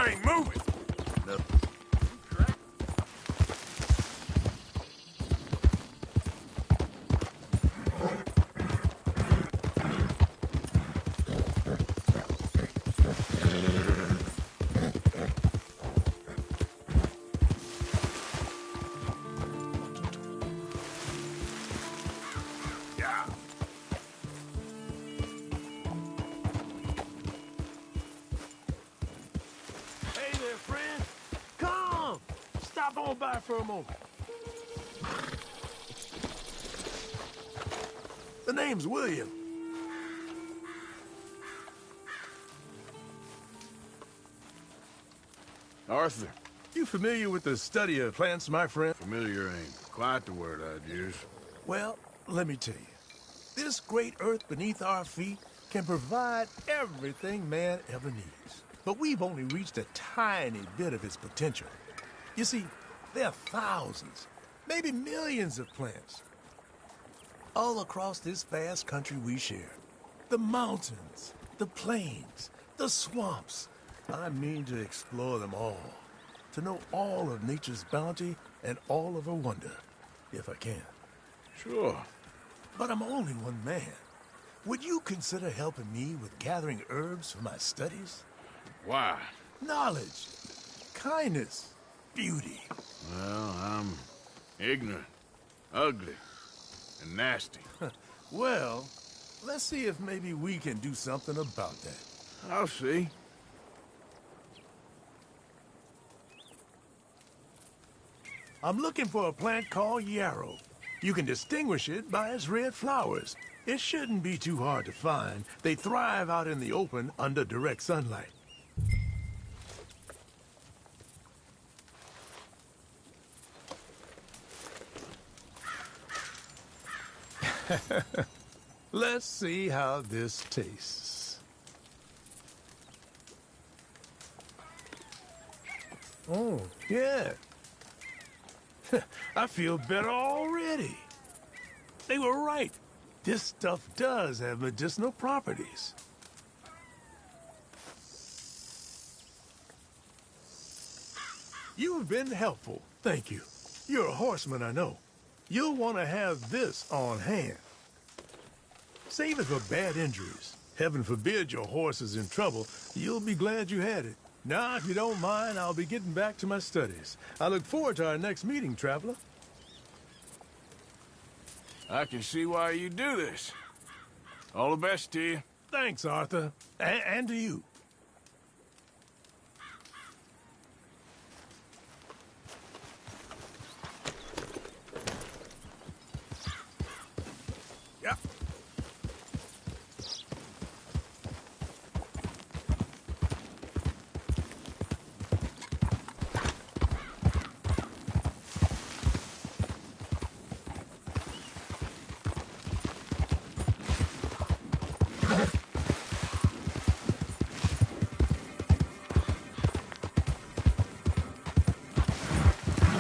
I ain't moving. No. Yeah. Hey there, friend. Come! Stop on by for a moment. The name's William. Arthur, You familiar with the study of plants, my friend? familiar ain't quite the word I'd use. Well, let me tell you. This great earth beneath our feet can provide everything man ever needs. But we've only reached a tiny bit of its potential. You see, there are thousands, maybe millions of plants all across this vast country we share. The mountains, the plains, the swamps. I mean to explore them all, to know all of nature's bounty and all of her wonder, if I can. Sure. But I'm only one man. Would you consider helping me with gathering herbs for my studies? Why? Knowledge, kindness, beauty. Well, I'm ignorant, ugly, and nasty. Well, let's see if maybe we can do something about that. I'll see. I'm looking for a plant called yarrow. You can distinguish it by its red flowers. It shouldn't be too hard to find. They thrive out in the open under direct sunlight. Let's see how this tastes. Oh, yeah. I feel better already. They were right. This stuff does have medicinal properties. You've been helpful. Thank you. You're a horseman, I know. You'll want to have this on hand. Save it for bad injuries. Heaven forbid your horse is in trouble. You'll be glad you had it. Now, if you don't mind, I'll be getting back to my studies. I look forward to our next meeting, traveler. I can see why you do this. All the best to you. Thanks, Arthur. And to you. Yeah.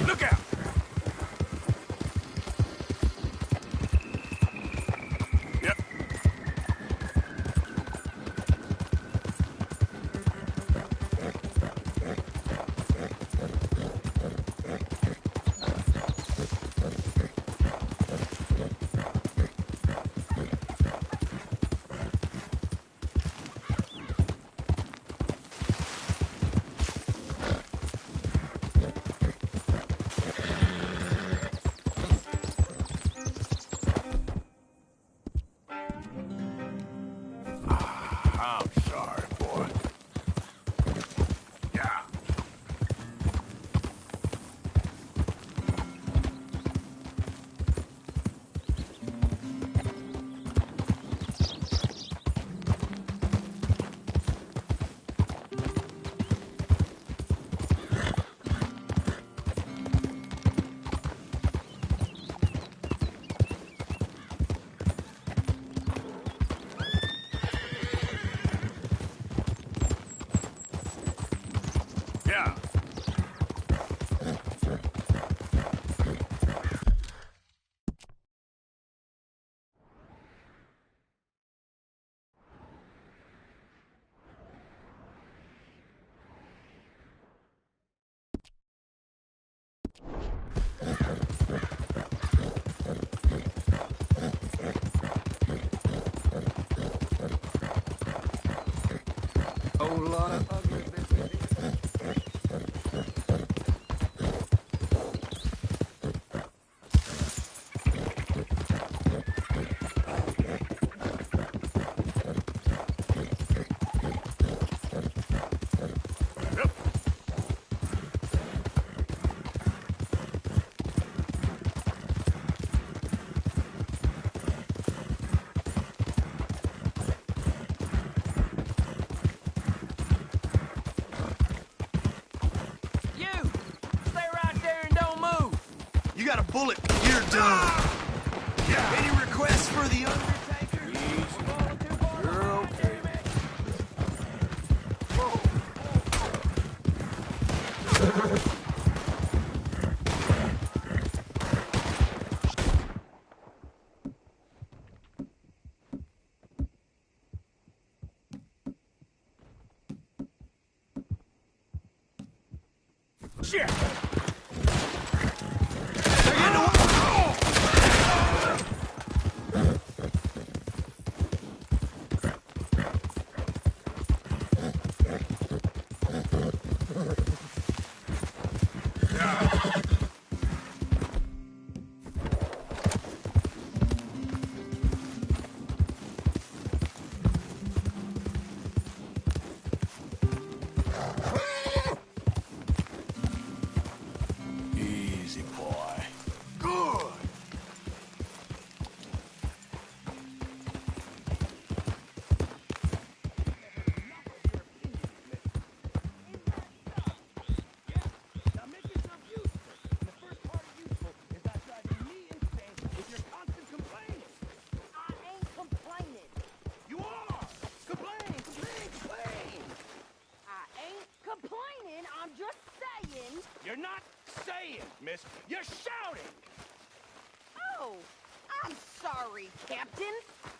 Look out! whole lot of ugly business. You got a bullet. You're done. Yeah. Any requests for the Undertaker? You're okay. Shit! Easy, boy. Good. I'm just saying. You're not saying, miss. You're shouting. Oh, I'm sorry, Captain.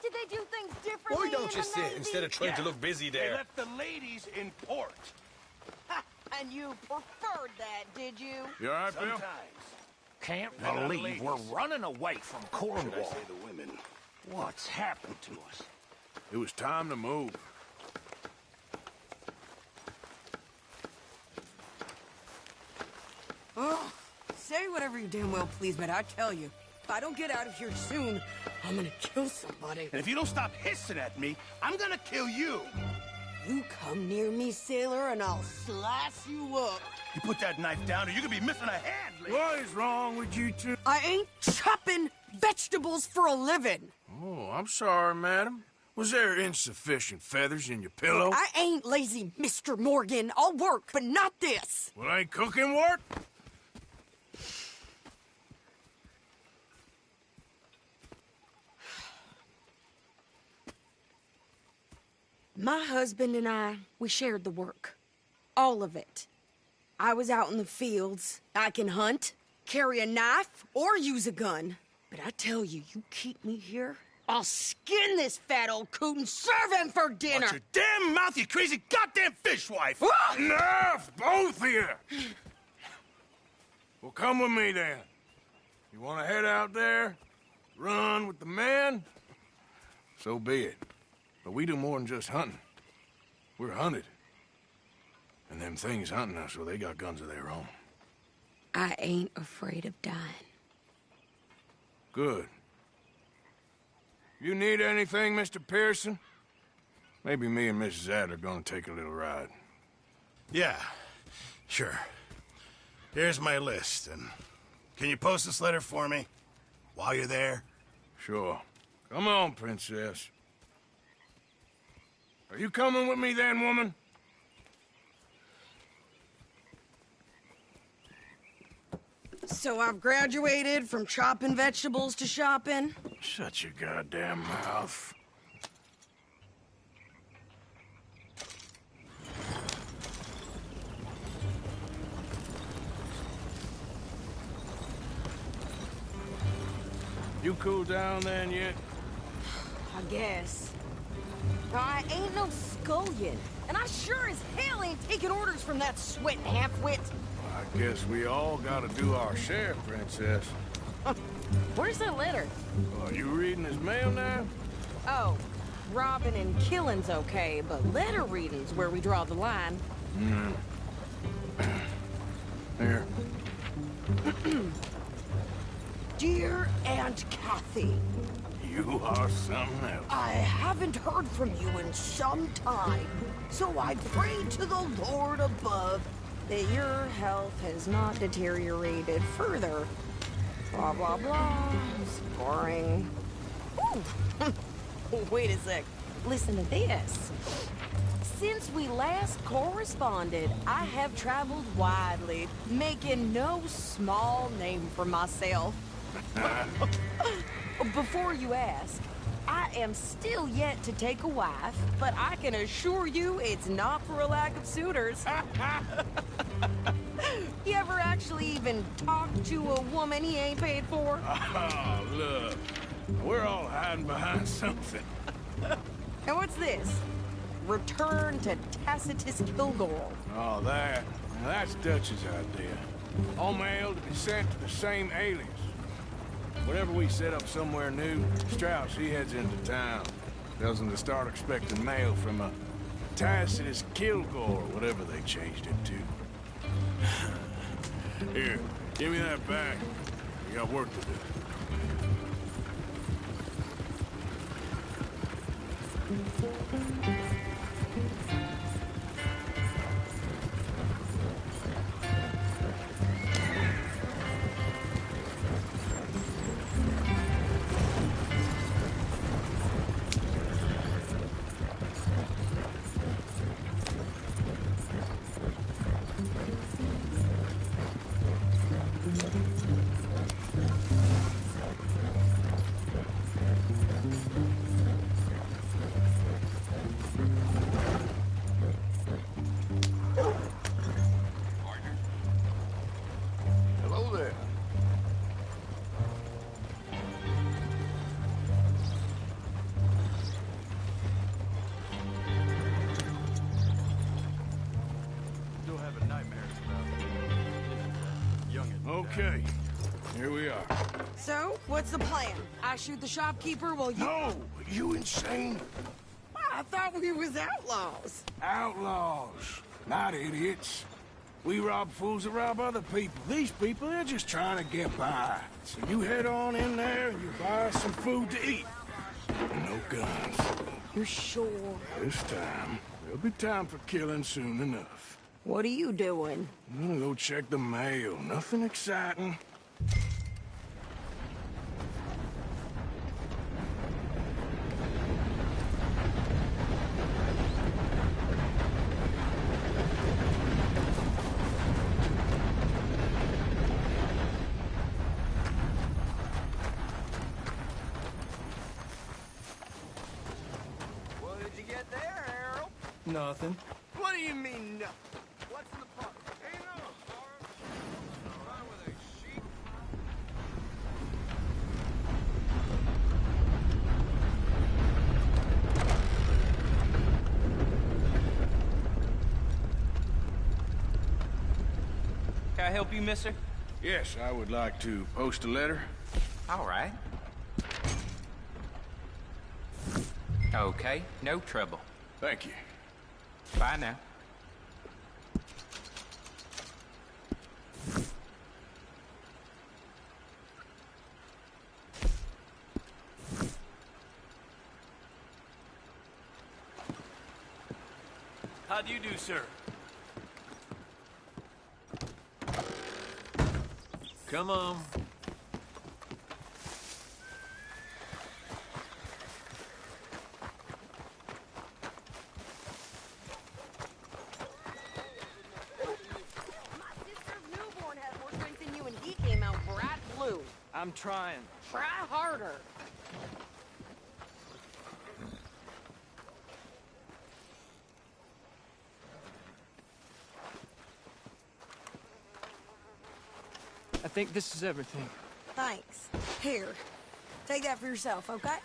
Did they do things differently? Why don't in you the sit Navy? instead of trying to look busy They there? left the ladies in port. Ha, and you preferred that, did you? You all right, Bill? Sometimes. Can't Not the believe ladies. we're running away from Should I Cornwall. say the women? What's happened to us? It was time to move. Oh, say whatever you damn well please, but I tell you, if I don't get out of here soon, I'm gonna kill somebody. And if you don't stop hissing at me, I'm gonna kill you. You come near me, sailor, and I'll slice you up. You put that knife down or you could be missing a hand, lady. What is wrong with you two? I ain't chopping vegetables for a living. Oh, I'm sorry, madam. Was there insufficient feathers in your pillow? I ain't lazy, Mr. Morgan. I'll work, but not this. Well, ain't cooking work? My husband and I, we shared the work. All of it. I was out in the fields. I can hunt, carry a knife, or use a gun. But I tell you, you keep me here, I'll skin this fat old coot and serve him for dinner. Watch your damn mouth, you crazy goddamn fishwife! Enough, both of you! Well, come with me, then. You want to head out there? Run with the men? So be it. But we do more than just hunting. We're hunted. And them things hunting us, so they got guns of their own. I ain't afraid of dying. Good. You need anything, Mr. Pearson? Maybe me and Mrs. Ad are gonna take a little ride. Yeah, sure. Here's my list, and can you post this letter for me while you're there? Sure. Come on, Princess. Are you coming with me then, woman? So I've graduated from chopping vegetables to shopping. Shut your goddamn mouth. You cool down then yet? I guess. I ain't no scullion, and I sure as hell ain't taking orders from that sweating half-wit. I guess we all gotta do our share, Princess. Where's that letter? Are you reading his mail now? Oh, robbing and killing's okay, but letter reading's where we draw the line. Here. Dear Aunt Kathy, You are something else. I haven't heard from you in some time, so I pray to the Lord above that your health has not deteriorated further. Blah, blah, blah. It's boring. Ooh. Wait a sec. Listen to this. Since we last corresponded, I have traveled widely, making no small name for myself. Before you ask, I am still yet to take a wife, but I can assure you it's not for a lack of suitors. You ever actually even talk to a woman he ain't paid for? Oh, look. We're all hiding behind something. And what's this? Return to Tacitus Kilgore. Oh, that. Now, that's Dutch's idea. All mail to be sent to the same alias. Whenever we set up somewhere new, Strauss, he heads into town. Tells them to start expecting mail from a Tacitus Kilgore, whatever they changed it to. Here, give me that back. We got work to do. Hello there. Still having nightmares about young and Okay, here we are. So, what's the plan? I shoot the shopkeeper while you... No! You insane? I thought we was outlaws. Outlaws, not idiots. We rob fools that rob other people. These people, they're just trying to get by. So you head on in there and you buy some food to eat. No guns. You're sure? This time, there'll be time for killing soon enough. What are you doing? I'm gonna go check the mail. Nothing exciting. What did you get there, Harold? nothing. What do you mean, no? What's in the pot? Hey, no, Run with a sheep. Can I help you, mister? Yes, I would like to post a letter. All right. Okay, no trouble. Thank you. Bye now. How do you do, sir? Come on. My sister's newborn has more strength than you, and he came out bright blue. I'm trying. Try harder. I think this is everything. Thanks. Here, take that for yourself, okay?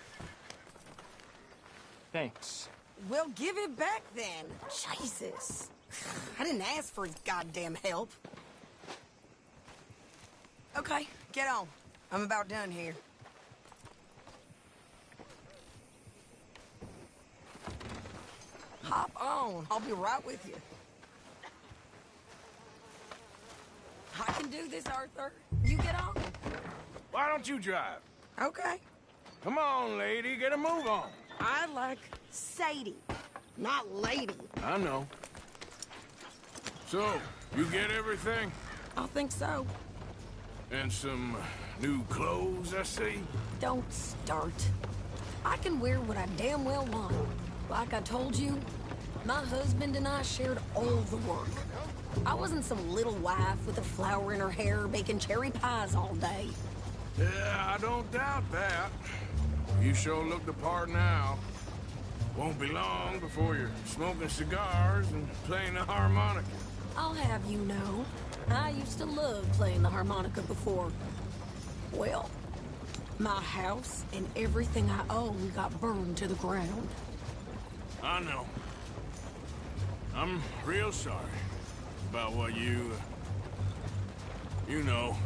Thanks. Well, give it back then. Jesus. I didn't ask for his goddamn help. Okay, get on. I'm about done here. Hop on. I'll be right with you. I can do this, Arthur. You get on. Why don't you drive? Okay. Come on, lady, get a move on. I like Sadie, not lady. I know. So, you get everything? I think so. And some new clothes, I see? Don't start. I can wear what I damn well want. Like I told you, my husband and I shared all the work. I wasn't some little wife with a flower in her hair baking cherry pies all day. Yeah, I don't doubt that. You sure look the part now. Won't be long before you're smoking cigars and playing the harmonica. I'll have you know, I used to love playing the harmonica before. Well, my house and everything I own got burned to the ground. I know. I'm real sorry about what you know.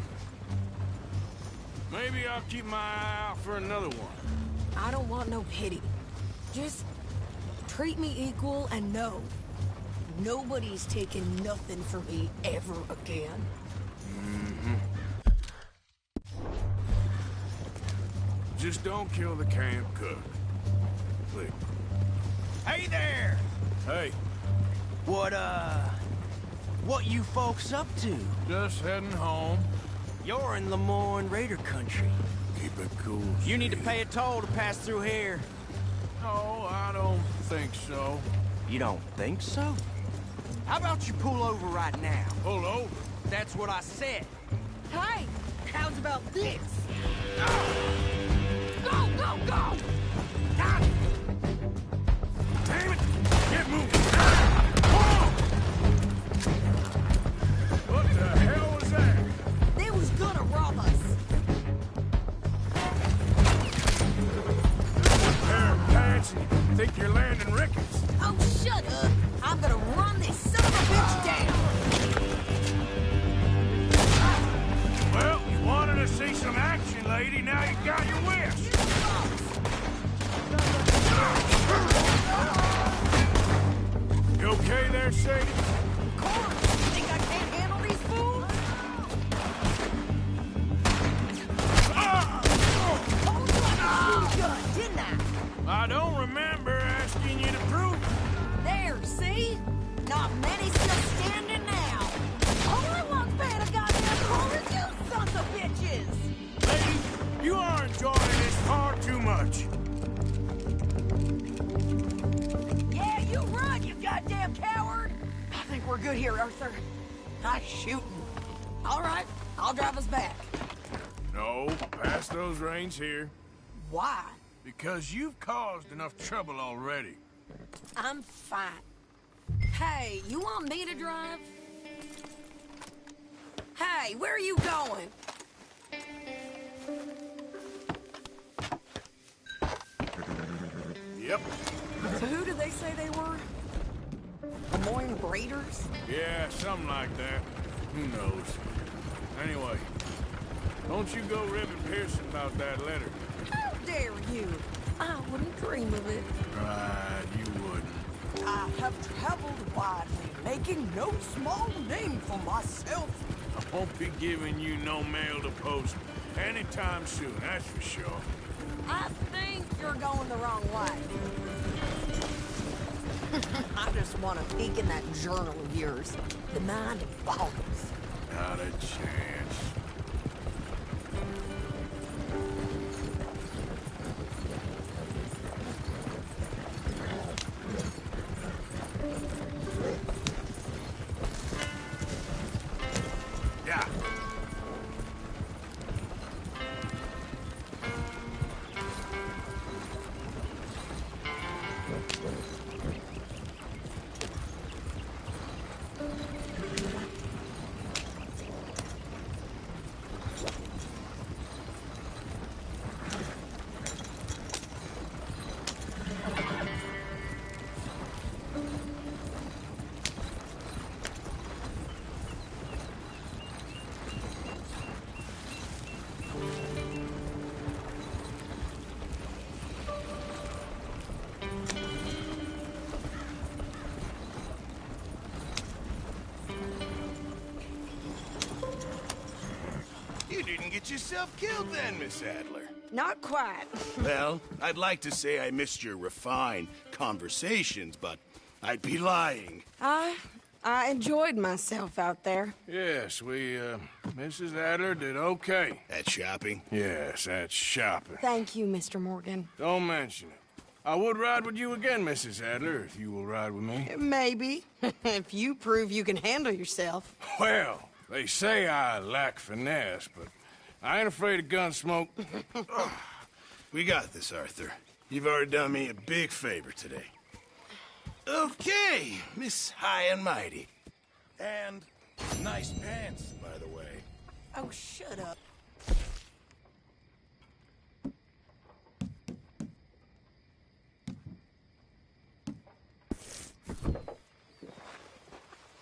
Maybe I'll keep my eye out for another one. I don't want no pity. Just treat me equal and know nobody's taking nothing from me ever again. Just don't kill the camp cook. Please. Hey there! Hey, What you folks up to? just heading home. You're in Lemoyne Raider country. Keep it cool. You need to Steve. pay a toll to pass through here. No, I don't think so. You don't think so? How about you pull over right now? Pull over. That's what I said. Hey, how's about this? Go, go, go! Damn it! Get moving! Whoa! What the hell was that? They was gonna rob us. Pair of pants and think you're landing Ricketts. Oh, shut up. I'm gonna run this son of a bitch down. Well, you wanted to see some action, lady. Now you got your wish. You okay there, Sadie? Of course. Think I can't handle these fools? Told you I could shoot a gun, didn't I? I don't remember asking you to prove it. There, see? Not many still standing now. Only one's paying a goddamn car is you sons of bitches! Lady, you are enjoying this far too much. Yeah, you run, you goddamn coward! I think we're good here, Arthur. Nice shooting. All right, I'll drive us back. No, pass those reins here. Why? Because you've caused enough trouble already. I'm fine. Hey, you want me to drive? Hey, where are you going? Yep. So who did they say they were? Lemoyne Raiders? Yeah, something like that. Who knows? Anyway, don't you go ribbing Pearson about that letter. How dare you? I wouldn't dream of it. Right, you wouldn't. I have traveled widely, making no small name for myself. I won't be giving you no mail to post anytime soon, that's for sure. I think you're going the wrong way. I just want to peek in that journal of yours. The mind boggles. Not a chance. Yeah. get yourself killed then, Miss Adler. Not quite. Well, I'd like to say I missed your refined conversations, but I'd be lying. I enjoyed myself out there. Yes, Mrs. Adler did okay. At shopping? Yes, that's shopping. Thank you, Mr. Morgan. Don't mention it. I would ride with you again, Mrs. Adler, if you will ride with me. Maybe. If you prove you can handle yourself. Well, they say I lack finesse, but I ain't afraid of gun smoke. We got this, Arthur. You've already done me a big favor today. Okay, Miss High and Mighty. And nice pants, by the way. Oh, shut up.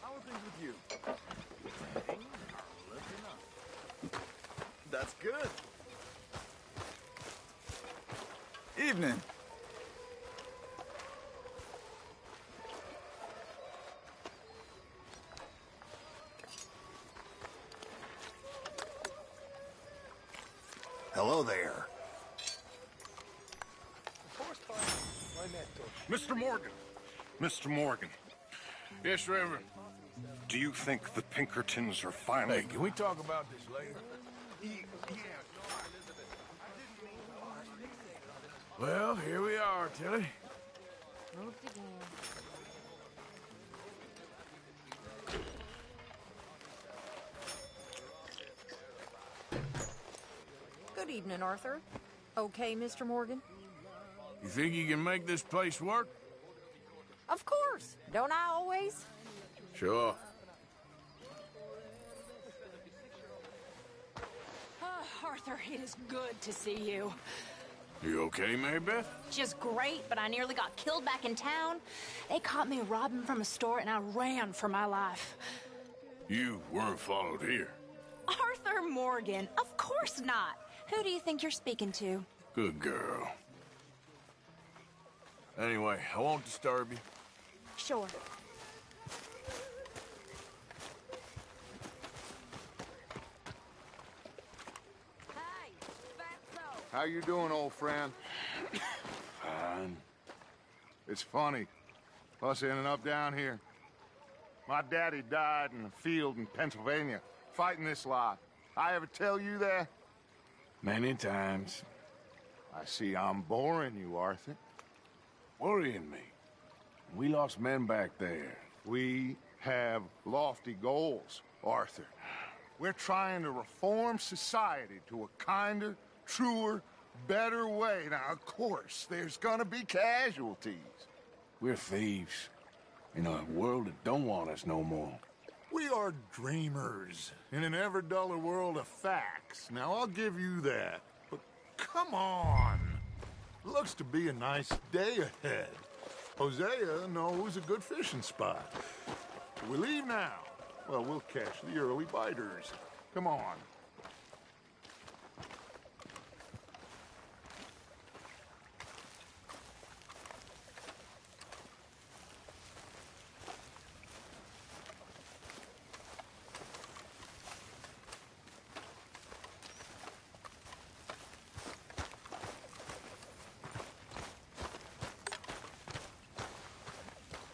How are things with you? That's good. Evening. Hello there. Mr. Morgan! Mr. Morgan, Yes, Reverend. do you think the Pinkertons are finally... Hey, can we talk about this later? Well, here we are, Tilly. Good evening, Arthur. Okay, Mr. Morgan? You think you can make this place work? Of course. Don't I always? Sure. Arthur, it is good to see you. You okay, Mary Beth? Just great, but I nearly got killed back in town. They caught me robbing from a store, and I ran for my life. You weren't followed here. Arthur Morgan, of course not. Who do you think you're speaking to? Good girl. Anyway, I won't disturb you. Sure. Hey, fatso. How you doing, old friend? Fine. It's funny, us ending up down here. My daddy died in a field in Pennsylvania, fighting this lot. I ever tell you that? Many times. I see I'm boring you, Arthur. Worrying me. We lost men back there. We have lofty goals, Arthur. We're trying to reform society to a kinder, truer, better way. Now, of course, there's gonna be casualties. We're thieves. In a world that don't want us no more. We are dreamers in an ever duller world of facts. Now, I'll give you that. But come on. Looks to be a nice day ahead. Hosea knows a good fishing spot. We leave now. Well, we'll catch the early biters. Come on.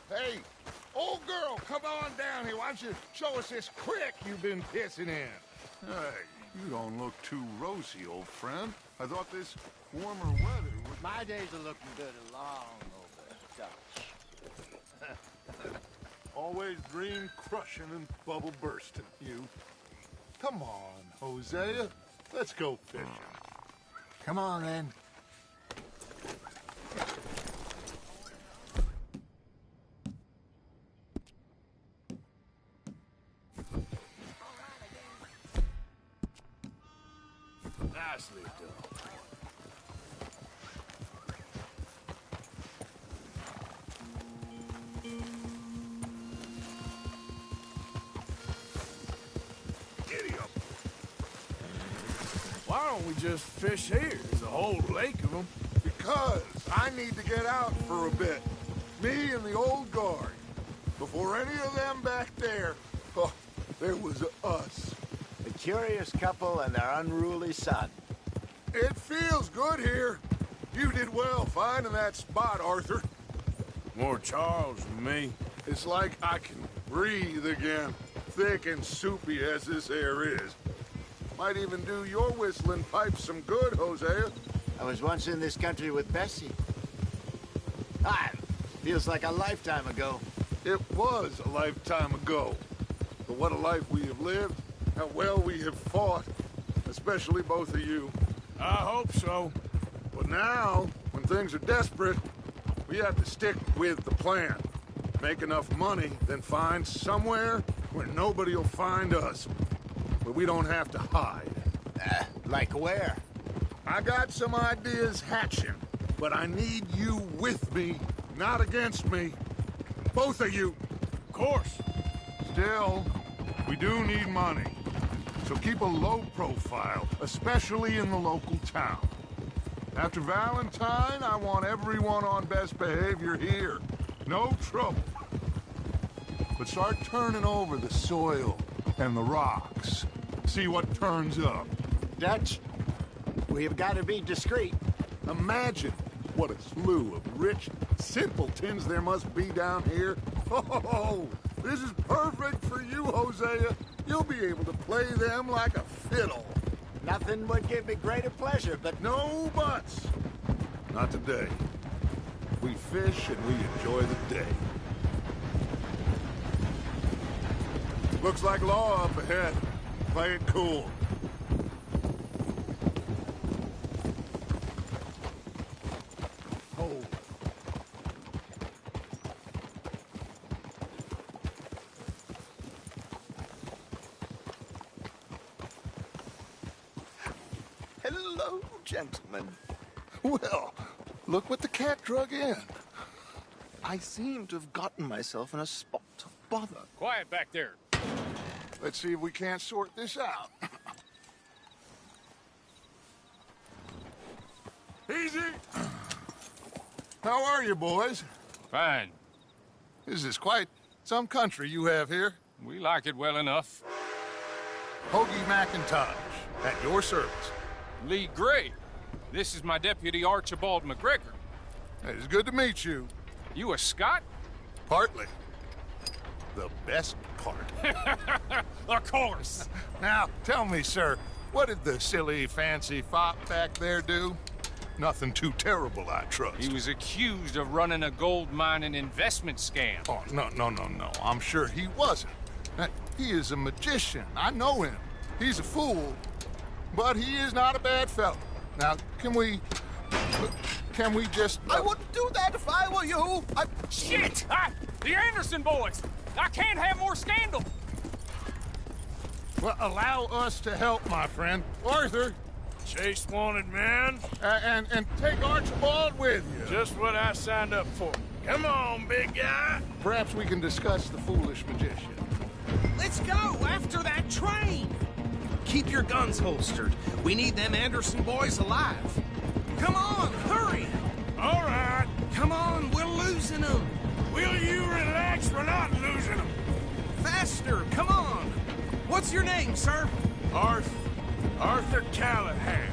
Hey, old girl, come on down here. Why don't you show us this creek you've been pissing in? Hey, you don't look too rosy, old friend. I thought this warmer weather would... My days are looking good long over, Dutch. Always dream crushing and bubble bursting, you. Come on, Hosea. Let's go fishing. Come on, then. Nicely done. Giddy up. Why don't we just fish here? There's a whole lake of them. Because I need to get out for a bit. Me and the old guard. Before any of them back there, oh, there was us. They curious couple and their unruly son. It feels good here. You did well finding that spot, Arthur. More Charles than me. It's like I can breathe again, thick and soupy as this air is. Might even do your whistling pipes some good, Hosea. I was once in this country with Bessie. Feels like a lifetime ago. It was a lifetime ago. But what a life we have lived, how well we have fought, especially both of you. I hope so. But now, when things are desperate, we have to stick with the plan. Make enough money, then find somewhere where nobody will find us. Where we don't have to hide. Like where? I got some ideas hatching, but I need you with me, not against me. Both of you. Of course. Still, we do need money. So keep a low profile, especially in the local town. After Valentine, I want everyone on best behavior here. No trouble. But start turning over the soil and the rocks. See what turns up. Dutch, we've got to be discreet. Imagine what a slew of rich simpletons there must be down here. Oh, this is perfect for you, Hosea. You'll be able to play them like a fiddle. Nothing would give me greater pleasure, but... No buts. Not today. We fish and we enjoy the day. Looks like law up ahead. Play it cool. Hold. Hello, gentlemen. Well, look what the cat drug in. I seem to have gotten myself in a spot of bother. Quiet back there. Let's see if we can't sort this out. Easy. How are you, boys? Fine. This is quite some country you have here. We like it well enough. Hoagie McIntosh, at your service. Lee Gray. This is my deputy, Archibald McGregor. It's good to meet you. You a Scot? Partly. The best part. Of course. Now, tell me, sir, what did the silly, fancy fop back there do? Nothing too terrible, I trust. He was accused of running a gold mining investment scam. Oh, no. I'm sure he wasn't. He is a magician. I know him. He's a fool, but he is not a bad fellow. Now, can we just... I wouldn't do that if I were you. Shit! The Anderson boys! I can't have more scandal! Well, allow us to help, my friend. Arthur. Chase wanted man. And take Archibald with you. Just what I signed up for. Come on, big guy. Perhaps we can discuss the foolish magician. Let's go after that train. Keep your guns holstered. We need them Anderson boys alive. Come on, hurry. All right. Come on, we're losing them. Will you relax? We're not losing them. Faster, come on. What's your name, sir? Arthur Callahan.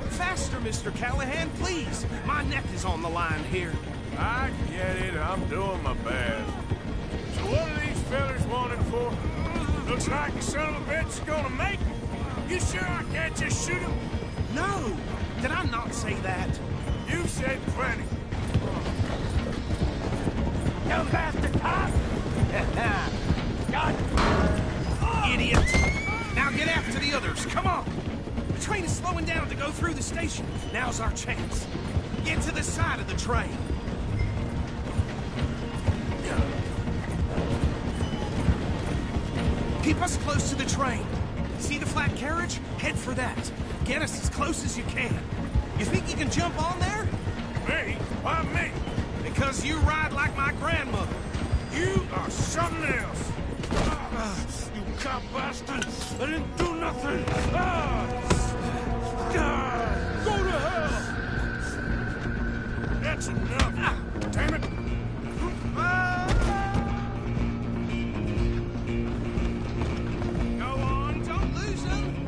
Faster, Mr. Callahan, please. My neck is on the line here. I get it. I'm doing my best. So what are these fellas wanted for? Looks like the son of a bitch is gonna make it. You sure I can't just shoot him? No. Did I not say that? You said plenty. You bastard cop! Got it. Idiot! Now get after the others, come on! The train is slowing down to go through the station. Now's our chance. Get to the side of the train. Keep us close to the train. See the flat carriage? Head for that. Get us as close as you can. You think you can jump on there? Me? Why me? Because you ride like my grandmother. You are something else. You cop bastard! I didn't do nothing! Go to hell! That's enough! Damn it! Go on, don't lose them!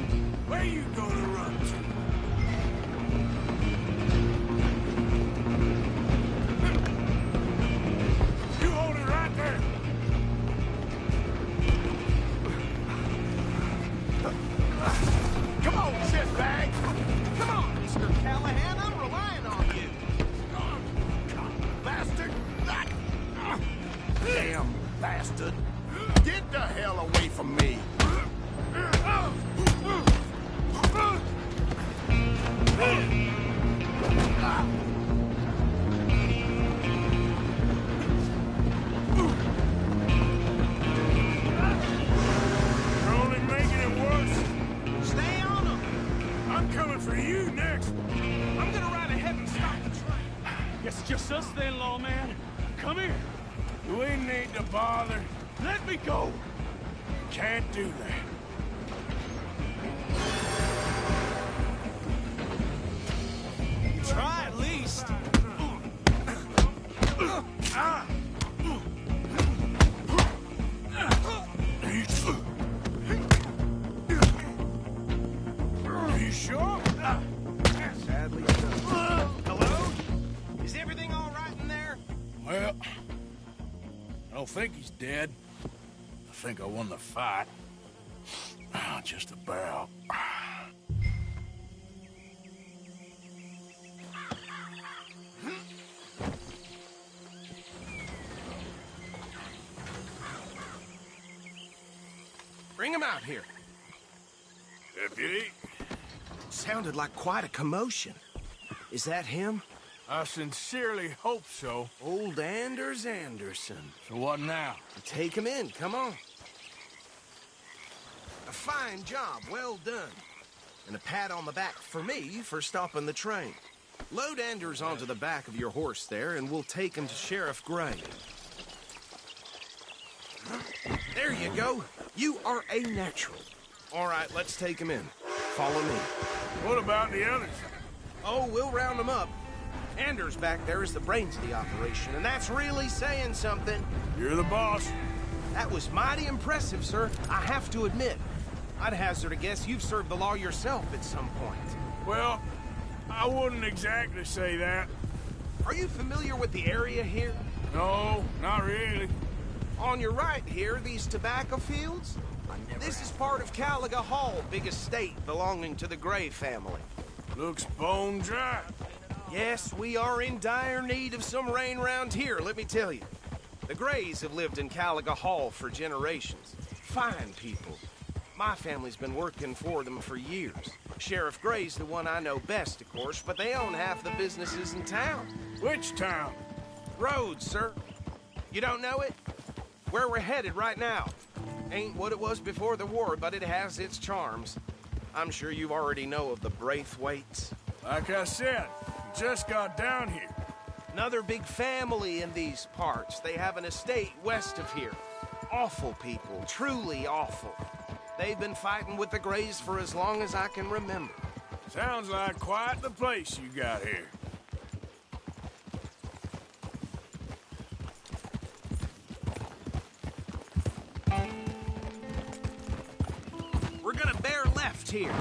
just us then, lawman. Come here. We need to bother. Let me go. Can't do that. Try at least. Are you sure? Sadly, no. Hello? Is everything all right in there? Well, I don't think he's dead. I think I won the fight. Just about. Bring him out here. Deputy? Sounded like quite a commotion. Is that him? I sincerely hope so. Old Anders Anderson. So what now? Take him in, come on. A fine job, well done. And a pat on the back for me for stopping the train. Load Anders onto the back of your horse there, and we'll take him to Sheriff Gray. There you go. You are a natural. All right, let's take him in. Follow me. What about the others? Oh, we'll round them up. Anders back there is the brains of the operation, and that's really saying something. You're the boss. That was mighty impressive, sir. I have to admit. I'd hazard a guess you've served the law yourself at some point. Well, I wouldn't exactly say that. Are you familiar with the area here? No, not really. On your right here, these tobacco fields? This is part of Caliga Hall, big estate belonging to the Gray family. Looks bone dry. Yes, we are in dire need of some rain round here, let me tell you. The Grays have lived in Caliga Hall for generations. Fine people. My family's been working for them for years. Sheriff Gray's the one I know best, of course, but they own half the businesses in town. Which town? Rhodes, sir. You don't know it? Where we're headed right now. Ain't what it was before the war, but it has its charms. I'm sure you already know of the Braithwaites. Like I said, we just got down here. Another big family in these parts. They have an estate west of here. Awful people, truly awful. They've been fighting with the Grays for as long as I can remember. Sounds like quite the place you got here. We're gonna bear left here.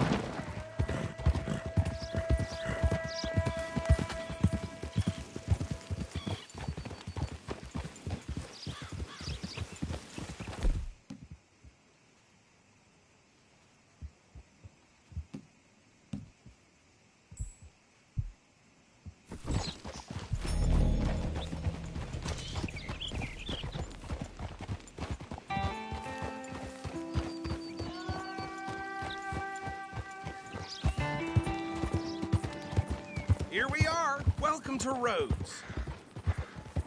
Here we are. Welcome to Rhodes.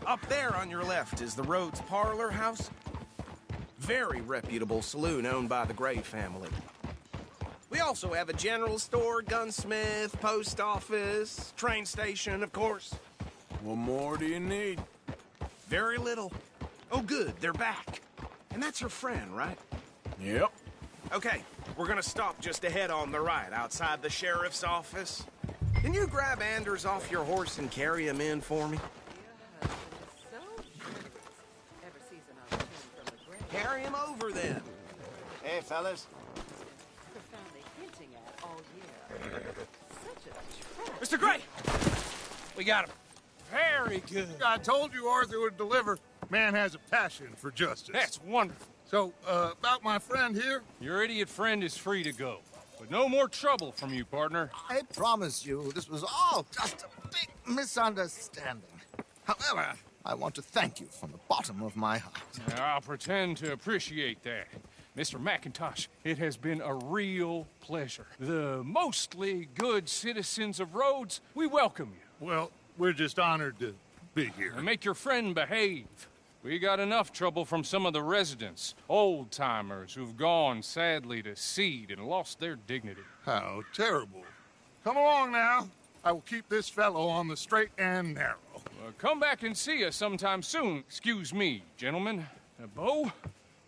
Up there on your left is the Rhodes Parlor House. Very reputable saloon owned by the Gray family. We also have a general store, gunsmith, post office, train station, of course. What more do you need? Very little. Oh, good, they're back. And that's your friend, right? Yep. Okay, we're gonna stop just ahead on the right, outside the sheriff's office. Can you grab Anders off your horse and carry him in for me? Carry him over, then. Hey, fellas. Mr. Gray! We got him. Very good. I told you Arthur would deliver. Man has a passion for justice. That's wonderful. So, about my friend here? Your idiot friend is free to go. But no more trouble from you, partner. I promise you, this was all just a big misunderstanding. However, I want to thank you from the bottom of my heart. I'll pretend to appreciate that. Mr. McIntosh, it has been a real pleasure. The mostly good citizens of Rhodes, we welcome you. Well, we're just honored to be here. And make your friend behave. We got enough trouble from some of the residents, old-timers who've gone, sadly, to seed and lost their dignity. How terrible. Come along now. I will keep this fellow on the straight and narrow. come back and see us sometime soon. Excuse me, gentlemen. Bo,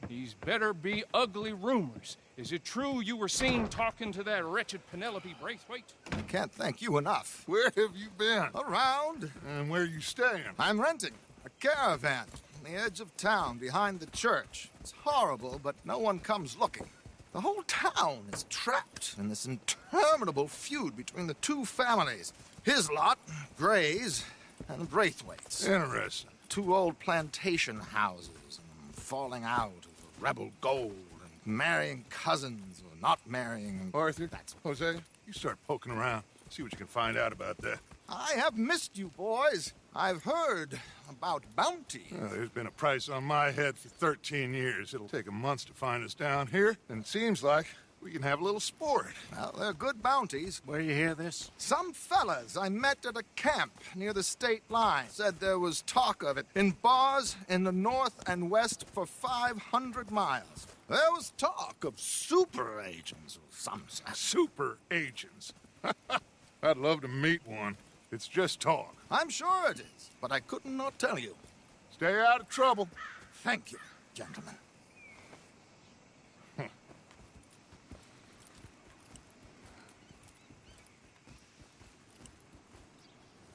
these better be ugly rumors. Is it true you were seen talking to that wretched Penelope Braithwaite? I can't thank you enough. Where have you been? Around. And where are you staying? I'm renting a caravan on the edge of town behind the church. It's horrible, but no one comes looking. The whole town is trapped in this interminable feud between the two families. His lot, Gray's, and Braithwaite's. Interesting. Two old plantation houses, and falling out of rebel gold, and marrying cousins or not marrying. Arthur, Hosea, you start poking around. See what you can find out about that. I have missed you, boys. I've heard about bounty. Well, there's been a price on my head for 13 years. It'll take 'em months to find us down here, and it seems like we can have a little sport. Well, they're good bounties. Where you hear this? Some fellas I met at a camp near the state line said there was talk of it in bars in the north and west for 500 miles. There was talk of super agents or some such. Super agents. I'd love to meet one. It's just talk. I'm sure it is, but I couldn't not tell you. Stay out of trouble. Thank you, gentlemen.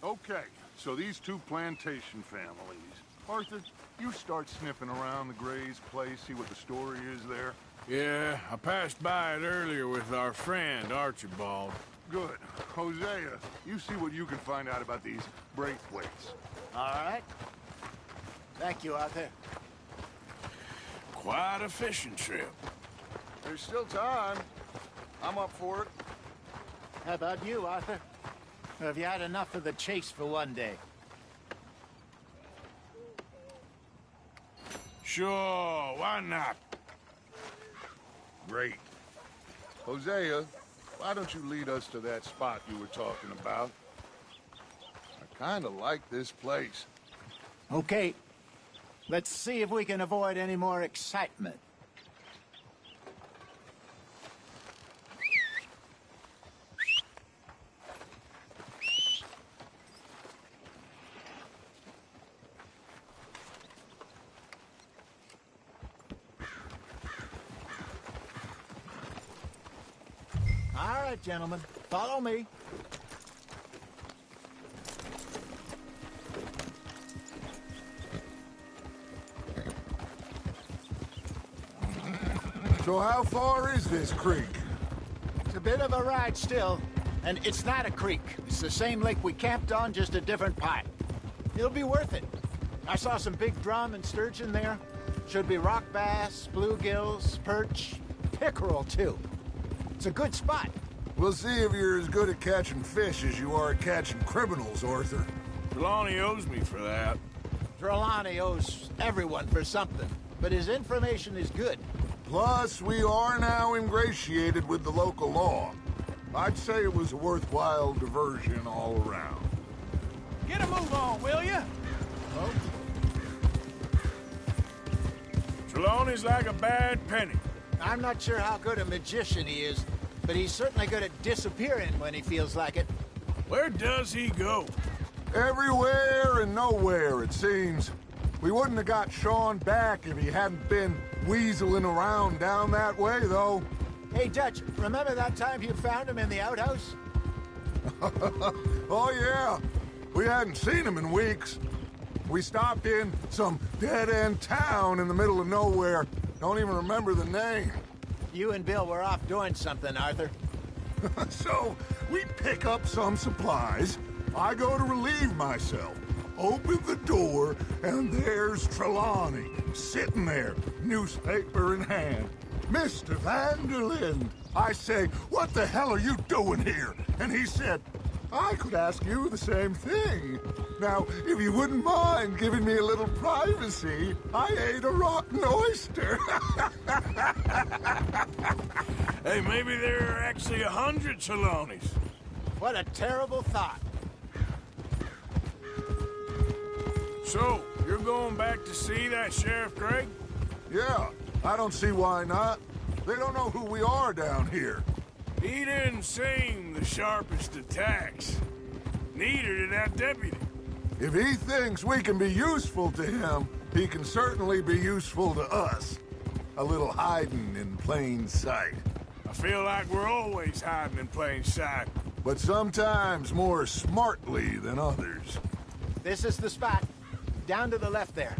Okay, so these two plantation families. Arthur, you start sniffing around the Gray's place, see what the story is there. Yeah, I passed by it earlier with our friend, Archibald. Good. Hosea, you see what you can find out about these Braithwaites. All right. Thank you, Arthur. Quite a fishing trip. There's still time. I'm up for it. How about you, Arthur? Or have you had enough of the chase for one day? Sure, why not? Great. Hosea, why don't you lead us to that spot you were talking about? I kind of like this place. Okay. Let's see if we can avoid any more excitement. All right, gentlemen, follow me. So how far is this creek? It's a bit of a ride still, and it's not a creek. It's the same lake we camped on, just a different part. It'll be worth it. I saw some big drum and sturgeon there. Should be rock bass, bluegills, perch, pickerel, too. It's a good spot. We'll see if you're as good at catching fish as you are at catching criminals, Arthur. Trelawney owes me for that. Trelawney owes everyone for something, but his information is good. Plus, we are now ingratiated with the local law. I'd say it was a worthwhile diversion all around. Get a move on, will you? Oh. Trelawney's like a bad penny. I'm not sure how good a magician he is, but he's certainly good at disappearing when he feels like it. Where does he go? Everywhere and nowhere, it seems. We wouldn't have got Sean back if he hadn't been weaseling around down that way, though. Hey, Dutch, remember that time you found him in the outhouse? Oh, yeah. We hadn't seen him in weeks. We stopped in some dead-end town in the middle of nowhere. Don't even remember the name. You and Bill were off doing something, Arthur. So, we pick up some supplies. I go to relieve myself. Open the door, and there's Trelawney, sitting there, newspaper in hand. Mr. Vanderlyn. I say, what the hell are you doing here? And he said, I could ask you the same thing. Now, if you wouldn't mind giving me a little privacy, I ate a rotten oyster. Hey, maybe there are actually 100 Trelawneys. What a terrible thought. So, you're going back to see that Sheriff Gregg? Yeah, I don't see why not. They don't know who we are down here. He didn't seem the sharpest attacks. Neither did that deputy. If he thinks we can be useful to him, he can certainly be useful to us. A little hiding in plain sight. I feel like we're always hiding in plain sight. But sometimes more smartly than others. This is the spot. Down to the left there.